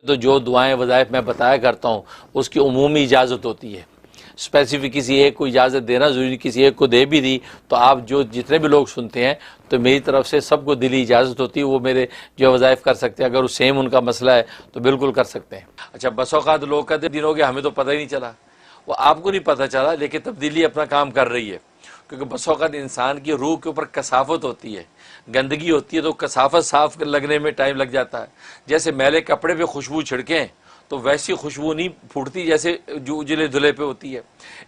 تو جو دعائیں وظائف میں بتایا کرتا ہوں اس کی عمومی اجازت ہوتی ہے، اسپیسیفک کسی ایک کو اجازت دینا ضروری، کسی ایک کو دے بھی دی تو آپ جو جتنے بھی لوگ سنتے ہیں تو میری طرف سے سب کو دلی اجازت ہوتی ہے، وہ میرے جو وظائف کر سکتے ہیں، اگر وہ سیم ان کا مسئلہ ہے تو بالکل کر سکتے ہیں۔ اچھا، بس اوقات لوگ کہتے ہیں دن ہو گیا ہمیں تو پتہ ہی نہیں چلا، وہ آپ کو نہیں پتہ چلا لیکن تبدیلی اپنا کام کر رہی ہے، کیونکہ بس اوقات انسان کی روح کے اوپر کثافت ہوتی ہے، گندگی ہوتی ہے تو کثافت صاف لگنے میں ٹائم لگ جاتا ہے۔ جیسے میلے کپڑے پہ خوشبو چھڑکیں تو ویسی خوشبو نہیں پھوٹتی جیسے جو اجلے دھلے پہ ہوتی ہے۔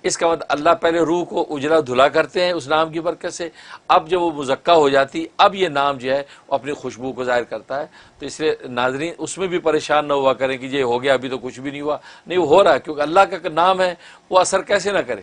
اس کا مطلب اللہ پہلے روح کو اجلا دھلا کرتے ہیں اس نام کی برکت سے، اب جب وہ مزکہ ہو جاتی اب یہ نام جو ہے وہ اپنی خوشبو کو ظاہر کرتا ہے۔ تو اس لیے ناظرین اس میں بھی پریشان نہ ہوا کریں کہ یہ ہو گیا ابھی تو کچھ بھی نہیں ہوا، نہیں وہ ہو رہا ہے، کیونکہ اللہ کا نام ہے وہ اثر کیسے نہ کرے۔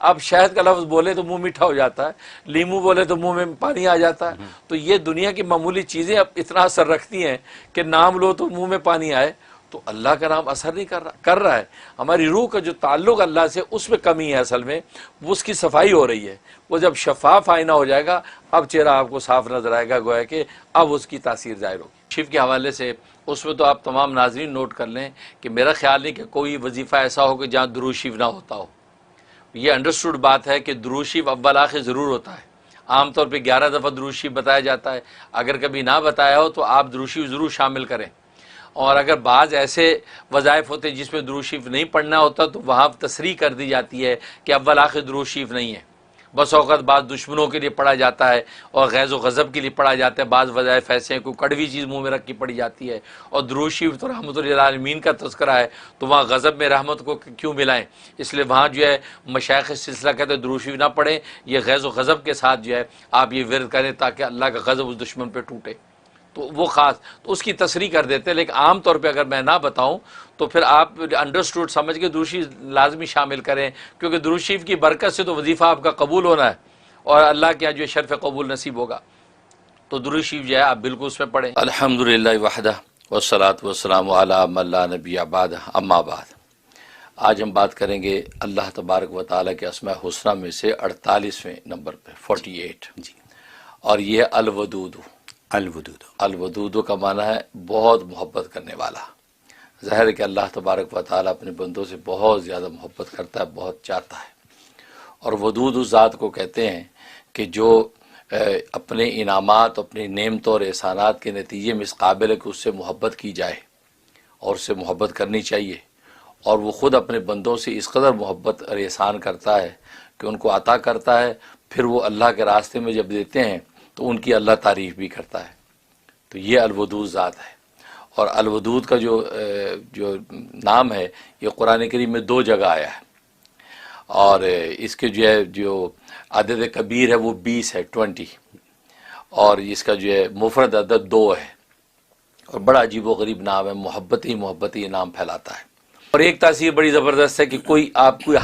اب شہد کا لفظ بولے تو منہ میٹھا ہو جاتا ہے، لیمو بولے تو منہ میں پانی آ جاتا ہے، تو یہ دنیا کی معمولی چیزیں اب اتنا اثر رکھتی ہیں کہ نام لو تو منہ میں پانی آئے، تو اللہ کا نام اثر نہیں کر رہا ہے۔ ہماری روح کا جو تعلق اللہ سے اس میں کمی ہے، اصل میں وہ اس کی صفائی ہو رہی ہے۔ وہ جب شفاف آئینہ ہو جائے گا اب چہرہ آپ کو صاف نظر آئے گا، گویا کہ اب اس کی تاثیر ظاہر ہوگی۔ شف کے حوالے سے اس میں تو آپ تمام ناظرین نوٹ کر لیں کہ میرا خیال نہیں کہ کوئی وظیفہ ایسا ہو کہ جہاں درود شریف نہ ہوتا ہو۔ یہ انڈرسٹوڈ بات ہے کہ درود شریف اول آخر ضرور ہوتا ہے، عام طور پہ 11 دفعہ درود شریف بتایا جاتا ہے، اگر کبھی نہ بتایا ہو تو آپ درود شریف ضرور شامل کریں۔ اور اگر بعض ایسے وظائف ہوتے ہیں جس میں درود شریف نہیں پڑھنا ہوتا تو وہاں تصریح کر دی جاتی ہے کہ اول آخر درود شریف نہیں ہے۔ بس اوقات بعض دشمنوں کے لیے پڑھا جاتا ہے اور غیظ و غضب کے لیے پڑھا جاتا ہے، بعض وظائف ایسے ہیں کوئی کڑوی چیز منہ میں رکھ کے پڑھی جاتی ہے، اور درود شریف تو رحمۃ للعالمین کا تذکرہ ہے تو وہاں غضب میں رحمت کو کیوں ملائیں؟ اس لیے وہاں جو ہے مشائخ سلسلہ کہتے ہیں درود شریف نہ پڑھیں، یہ غیظ و غضب کے ساتھ جو ہے آپ یہ ورد کریں تاکہ اللہ کا غضب اس دشمن پہ ٹوٹے، تو وہ خاص تو اس کی تصریح کر دیتے ہیں۔ لیکن عام طور پہ اگر میں نہ بتاؤں تو پھر آپ انڈرسٹوڈ سمجھ کے درود شریف لازمی شامل کریں، کیونکہ درود شریف کی برکت سے تو وظیفہ آپ کا قبول ہونا ہے اور اللہ کے جو شرف قبول نصیب ہوگا، تو درود شریف جو ہے آپ بالکل اس میں پڑھیں۔ الحمدللہ وحدہ والصلاۃ والسلام علی من لا نبی بعدہ، اما بعد۔ آج ہم بات کریں گے اللہ تبارک و تعالیٰ کے اسماء الحسنی میں سے 48ویں نمبر پہ 48 جی، اور یہ الودود۔ الودود کا معنی ہے بہت محبت کرنے والا۔ ظاہر ہے کہ اللہ تبارک و تعالیٰ اپنے بندوں سے بہت زیادہ محبت کرتا ہے، بہت چاہتا ہے، اور ودود اس ذات کو کہتے ہیں کہ جو اپنے انعامات، اپنی نعمتوں اور احسانات کے نتیجے میں اس قابل ہے کہ اس سے محبت کی جائے اور اس سے محبت کرنی چاہیے، اور وہ خود اپنے بندوں سے اس قدر محبت اور احسان کرتا ہے کہ ان کو عطا کرتا ہے، پھر وہ اللہ کے راستے میں جب دیتے ہیں تو ان کی اللہ تعریف بھی کرتا ہے۔ تو یہ الودود ذات ہے، اور الودود کا جو نام ہے یہ قرآن کریم میں 2 جگہ آیا ہے، اور اس کے جو عدد کبیر ہے وہ 20 ہے، 20، اور اس کا جو ہے مفرد عدد 2 ہے، اور بڑا عجیب و غریب نام ہے، محبت ہی نام پھیلاتا ہے۔ اور ایک تاثیر بڑی زبردست ہے کہ کوئی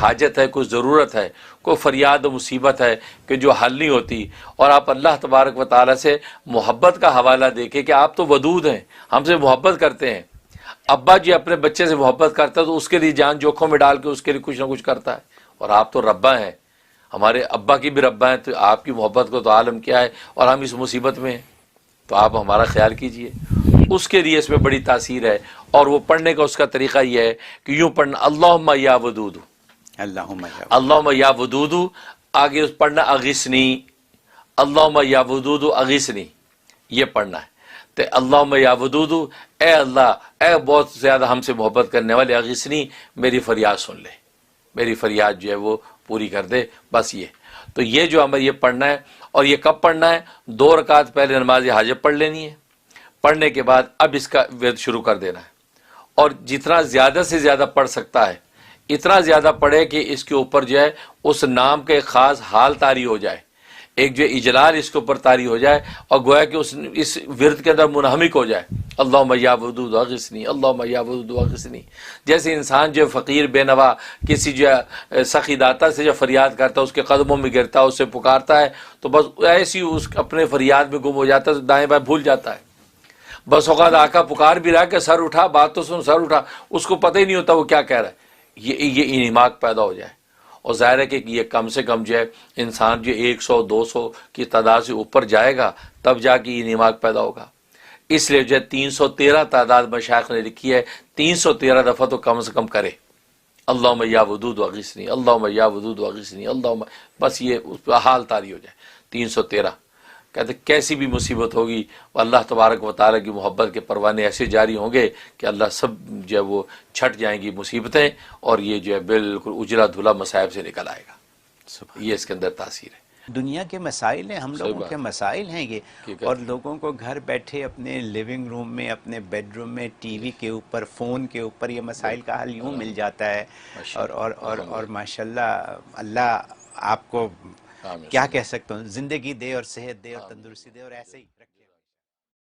حاجت ہے، کوئی ضرورت ہے، کوئی فریاد و مصیبت ہے کہ جو حل نہیں ہوتی، اور آپ اللہ تبارک و تعالیٰ سے محبت کا حوالہ دیکھیں کہ آپ تو ودود ہیں، ہم سے محبت کرتے ہیں۔ ابا جی اپنے بچے سے محبت کرتا ہے تو اس کے لیے جان جوکھوں میں ڈال کے اس کے لیے کچھ نہ کچھ کرتا ہے، اور آپ تو ربا ہیں، ہمارے ابا کی بھی ربا ہیں، تو آپ کی محبت کو تو عالم کیا ہے، اور ہم اس مصیبت میں ہیں تو آپ ہمارا خیال کیجئے۔ اس کے لیے اس میں بڑی تاثیر ہے، اور وہ پڑھنے کا اس کا طریقہ یہ ہے کہ یوں پڑھنا اللہم یا ودود، اللہم یا ودود، آگے اس پڑھنا اغثنی، اللہم یا ودود اغثنی، یہ پڑھنا ہے۔ تو اللہم یا ودود، اے اللہ، اے بہت زیادہ ہم سے محبت کرنے والے، اغثنی، میری فریاد سن لے، میری فریاد جو ہے وہ پوری کر دے، بس یہ۔ تو یہ جو ہمیں یہ پڑھنا ہے، اور یہ کب پڑھنا ہے؟ 2 رکعت پہلے نماز حاجت پڑھ لینی ہے، پڑھنے کے بعد اب اس کا ورد شروع کر دینا ہے، اور جتنا زیادہ سے زیادہ پڑھ سکتا ہے اتنا زیادہ پڑھے کہ اس کے اوپر جو ہے اس نام کے خاص حال طاری ہو جائے، ایک جو اجلال اس کے اوپر طاری ہو جائے، اور گویا کہ اس ورد کے اندر منہمک ہو جائے، اللہم یا ودود اغثنی، اللہم یا ودود اغثنی۔ جیسے انسان جو فقیر بے نوا کسی جو سخی داتا سے جو فریاد کرتا ہے، اس کے قدموں میں گرتا ہے، اس سے پکارتا ہے، تو بس ایسی اس اپنے فریاد میں گم ہو جاتا ہے، دائیں بائیں بھول جاتا ہے۔ بس اوقات آقا پکار بھی رہا کہ سر اٹھا، بات تو سن، سر اٹھا، اس کو پتہ ہی نہیں ہوتا وہ کیا کہہ رہا ہے۔ یہ انہماک پیدا ہو جائے، اور ظاہر ہے کہ یہ کم سے کم جو ہے انسان جو 100 200 کی تعداد سے اوپر جائے گا تب جا کے یہ انہماک پیدا ہوگا۔ اس لیے جو ہے 313 تعداد مشائخ نے لکھی ہے، 313 دفعہ تو کم سے کم کرے، اللہم یا ودود واغثنی، اللہم یا ودود واغثنی، اللہم، بس یہ اس پہ حال طاری ہو جائے۔ 313 کہتے کیسی بھی مصیبت ہوگی اللہ تبارک و تعالیٰ کی محبت کے پروانے ایسے جاری ہوں گے کہ اللہ سب جو ہے وہ چھٹ جائیں گی مصیبتیں، اور یہ جو ہے بالکل اجلا دھلا مصائب سے نکل آئے گا۔ یہ اس کے اندر تاثیر ہے۔ دنیا کے مسائل ہیں، ہم لوگوں کے مسائل ہیں یہ، ٹھیک ہے۔ اور لوگوں کو گھر بیٹھے اپنے لیونگ روم میں، اپنے بیڈ روم میں، ٹی وی کے اوپر، فون کے اوپر یہ مسائل کا حل یوں مل جاتا ہے۔ اور ماشاءاللہ اللہ آپ کو کیا کہہ سکتا ہوں، زندگی دے اور صحت دے اور تندرستی دے اور ایسے ہی